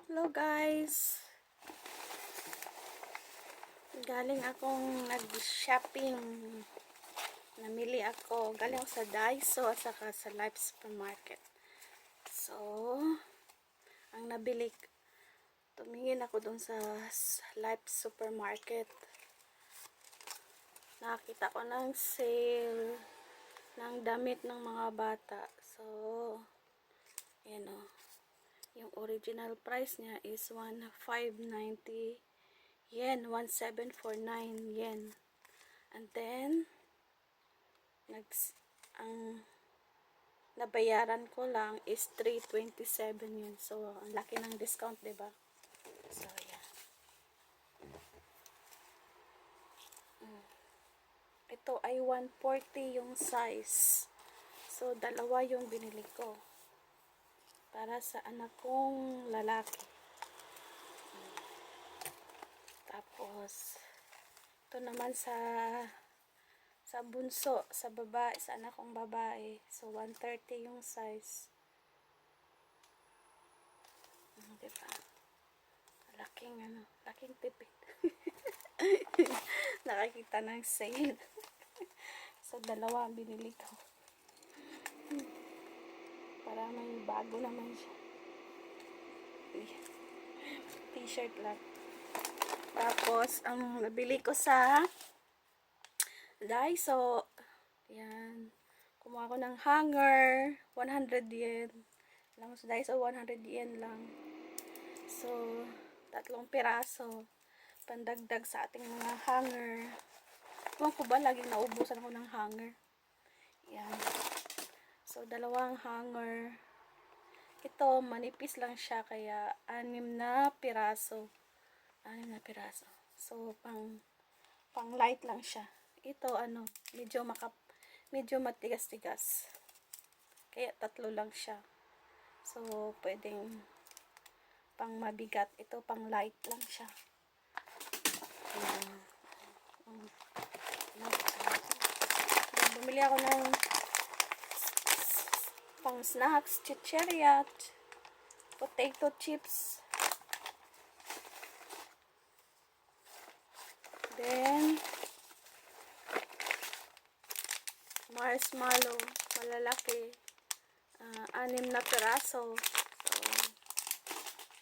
Hello guys! Galing akong nag-shopping. Namili ako. Galing ako sa Daiso at saka sa Life Supermarket. So, ang nabili, tumingin ako dun sa Life Supermarket. Nakakita ko ng sale ng damit ng mga bata. So, ayan o. Yung original price niya is 1,590 yen, 1,749 yen. And then, ang nabayaran ko lang is 327 yun. So, ang laki ng discount, diba? So, yeah. Ito ay 140 yung size. So, dalawa yung binili ko. Para sa anak kong lalaki. Tapos, ito naman sa bunso, sa babae, sa anak kong babae. So, 130 yung size. Diba? Laking tipid. Nakakita ng sale. So, dalawa ang binili ko. Para may bago naman siya. T-shirt lang. Tapos, ang nabili ko sa Daiso, yan. Kumuha ko ng hanger, 100 yen. Alam mo sa Daiso, 100 yen lang. So, 3 piraso. Pandagdag sa ating mga hanger. Ewan ko ba, laging naubusan ako ng hanger. Yan. So, 2 hanger. Ito, manipis lang siya, kaya 6 na piraso. 6 na piraso. So, pang light lang siya. Ito, medyo matigas-tigas. Kaya 3 lang siya. So, pwedeng pang mabigat. Ito, pang light lang siya. Bumili ako ng pang snacks, chicheria, potato chips. Then, marshmallow, malalaki. 6 na piraso. So,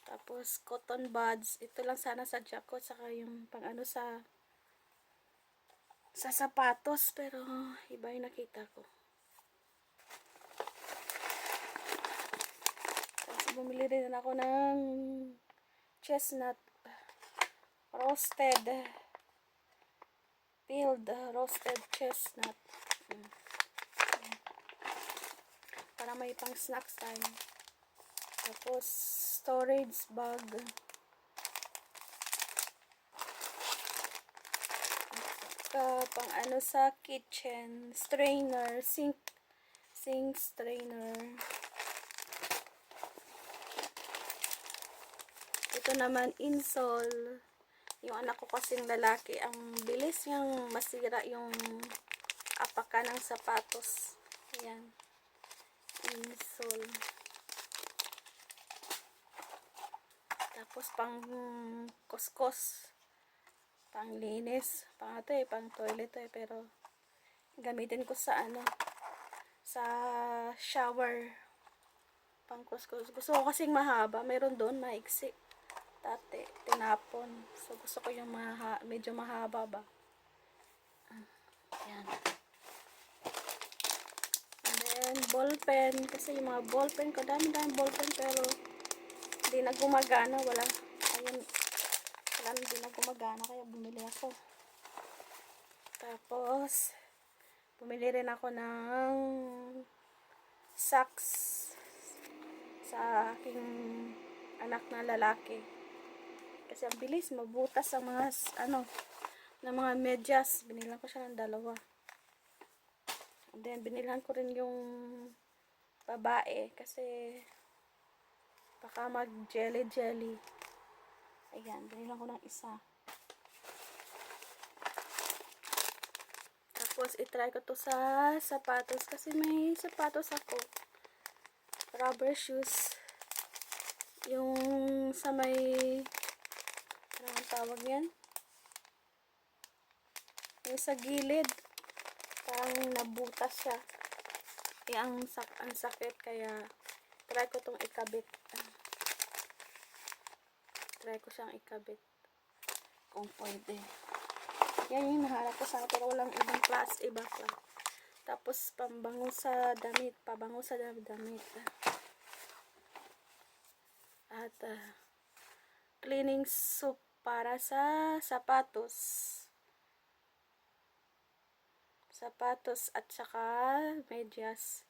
tapos, cotton buds. Ito lang sana sa jacket, saka yung pang sa sapatos. Pero, iba yung nakita ko. Tapos, bumili rin ako ng chestnut. Peeled roasted chestnut. Para may pang snacks time. Tapos, storage bag. Pang sa kitchen. Strainer. Sink strainer. Ito naman, insole. Yung anak ko kasing lalaki, ang bilis niyang masira yung apaka ng sapatos. Ayan. Insole. Tapos, pang kuskos. Pang linis. Pang toilet pero gamitin ko sa sa shower. Pang kuskos. Gusto ko kasing mahaba. Meron doon, maiksi. Dati, tinapon. So, gusto ko yung medyo mahaba ba. Ayan. And then, ballpen. Kasi yung mga ballpen ko, dami ballpen, pero hindi na gumagana. Hindi na gumagana, kaya bumili ako. Tapos, bumili rin ako ng socks sa aking anak na lalaki. Kasi ang bilis, mabutas ang mga, ng mga medyas. Binilan ko siya ng 2. And then, binilan ko rin yung babae. Kasi, baka mag-jelly. Ayan, binilan ko ng 1. Tapos, itry ko to sa sapatos. Kasi may sapatos ako. Rubber shoes. Yung sa may, ano ang tawag yan? Yung sa gilid, parang nabutas siya. Ang sakit, kaya try ko tong ikabit. Try ko siyang ikabit. Kung pwede. Yan yung nahanap ko sana, pero walang ibang class, iba class. Tapos, pabango sa damit. At, cleaning soap para sa sapatos. At saka medyas.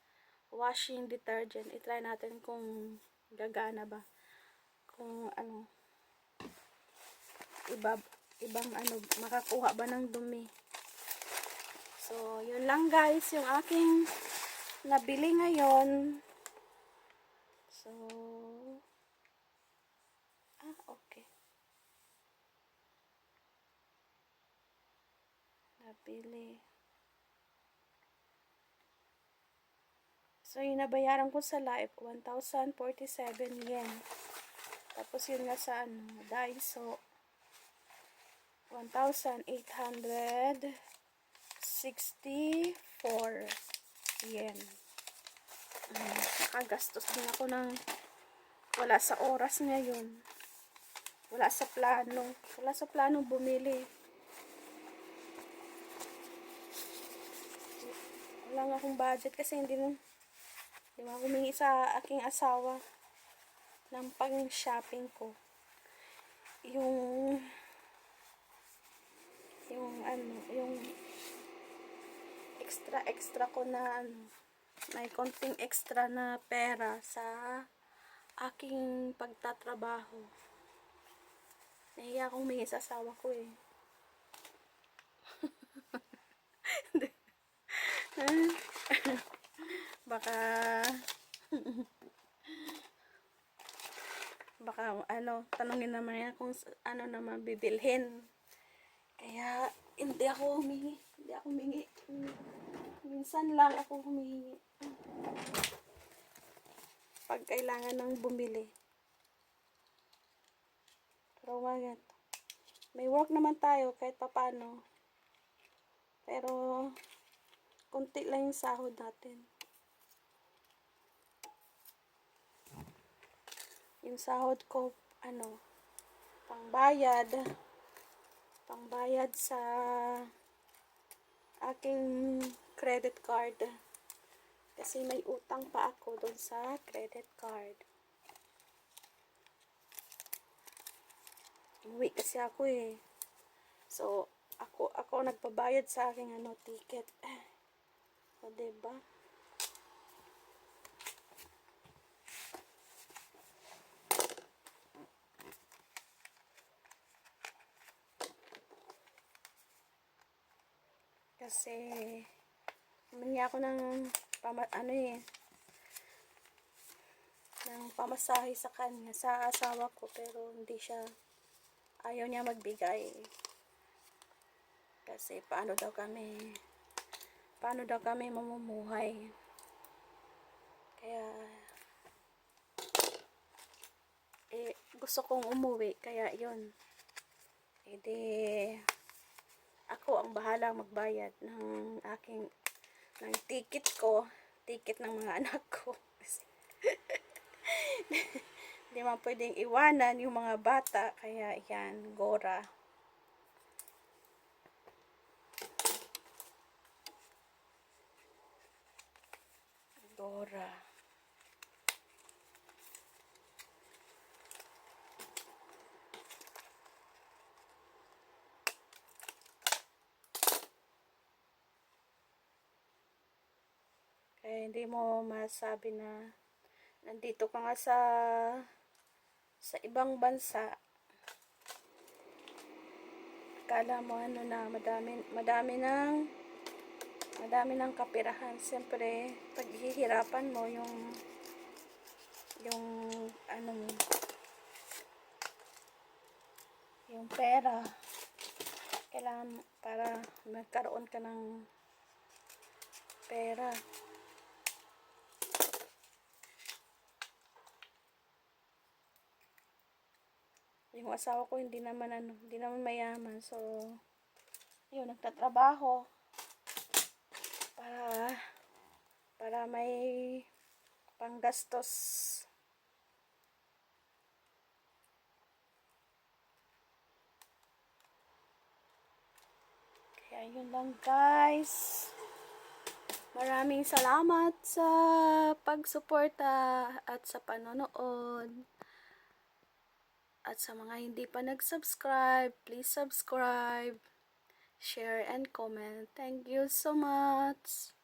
Washing detergent. I-try natin kung gagana ba. Kung ano, ibang ano, makakuha ba ng dumi. So, yun lang guys, yung aking nabili ngayon. So, okay. Nabili. So, yung nabayaran ko sa Life, 1,047 yen. Tapos, yun nga sa ano, Daiso, 1,864 yen. Nakagastos din ako ng wala sa oras ngayon. Wala sa plano bumili. Wala nga akong budget kasi hindi mo humingi sa aking asawa ng pang-shopping ko. Yung extra ko na may konting extra na pera sa aking pagtatrabaho. Nahiya akong humingi sa asawa ko eh. baka tanungin naman niya kung ano naman bibilhin. Kaya hindi ako humingi. Minsan lang ako humingi pag kailangan ng bumili. Pero wag, may work naman tayo kahit papano. Pero konti lang yung sahod natin. Yung sahod ko, pangbayad sa aking credit card. Kasi may utang pa ako doon sa credit card. Umuwi kasi ako eh. So, ako nagpabayad sa aking ticket. O, diba? Kasi humingi ako ng ng pamasahe sa kanya, sa asawa ko, pero ayaw niya magbigay. Kasi paano daw kami mamumuhay. Kaya gusto kong umuwi, kaya yun. Ako ang bahalang magbayad ng ticket ko, ticket ng mga anak ko. Hindi man pwedeng iwanan yung mga bata, kaya yan, Gora. Kaya hindi mo masabi na nandito ka nga sa ibang bansa. Akala mo madami ng kapirahan. Siyempre, paghihirapan mo yung pera. Kailangan para magkaroon ka ng pera. Yung asawa ko hindi naman hindi naman mayaman. So, ayun, nagtatrabaho para may panggastos. Kaya yun lang guys. Maraming salamat sa pagsuporta at sa panonood. At sa mga hindi pa nag-subscribe, please subscribe, share, and comment. Thank you so much.